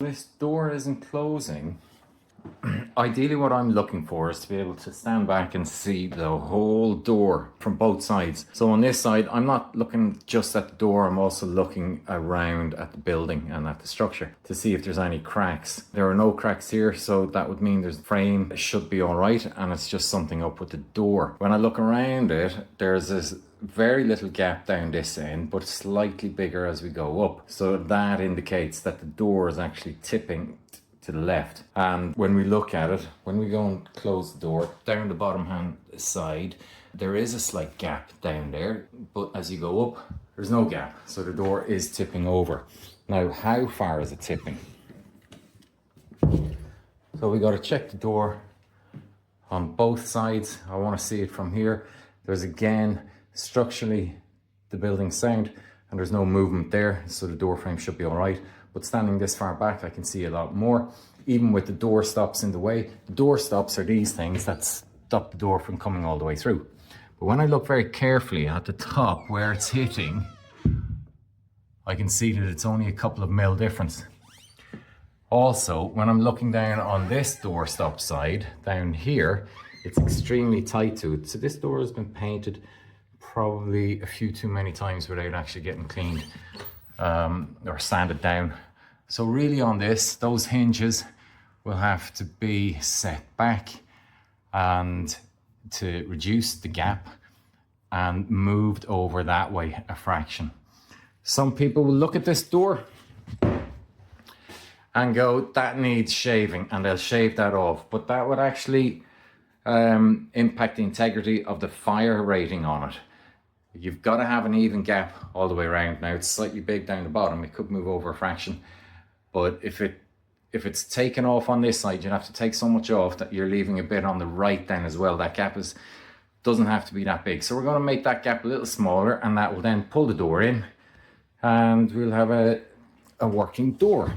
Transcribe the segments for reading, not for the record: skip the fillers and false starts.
this door isn't closing, ideally what I'm looking for is to be able to stand back and see the whole door from both sides. So on this side, I'm not looking just at the door, I'm also looking around at the building and at the structure to see if there's any cracks. There are no cracks here, so that would mean there's the frame, it should be all right, and it's just something up with the door. When I look around it, there's this very little gap down this end, but slightly bigger as we go up. So that indicates that the door is actually tipping to the left. And when we look at it, when we go and close the door, down the bottom hand side, there is a slight gap down there, but as you go up, there's no gap. So the door is tipping over. Now, how far is it tipping? So we got to check the door on both sides. I want to see it from here. There's again, structurally, the building's sound and there's no movement there, so the door frame should be all right. But standing this far back, I can see a lot more, even with the door stops in the way. The door stops are these things that stop the door from coming all the way through. But when I look very carefully at the top where it's hitting, I can see that it's only a couple of mil difference. Also, when I'm looking down on this door stop side, down here, it's extremely tight to it. So this door has been painted probably a few too many times without actually getting cleaned or sanded down. So really on this, those hinges will have to be set back and to reduce the gap and moved over that way a fraction. Some people will look at this door and go, that needs shaving, and they'll shave that off, but that would actually impact the integrity of the fire rating on it. You've got to have an even gap all the way around. Now it's slightly big down the bottom, it could move over a fraction, but if it's taken off on this side, you'd have to take so much off that you're leaving a bit on the right then as well. That gap doesn't have to be that big. So we're going to make that gap a little smaller, and that will then pull the door in and we'll have a working door.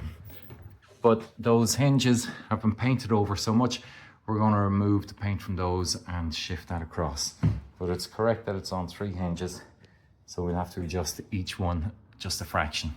But those hinges have been painted over so much, we're going to remove the paint from those and shift that across. But it's correct that it's on 3 hinges, so we'll have to adjust each one just a fraction.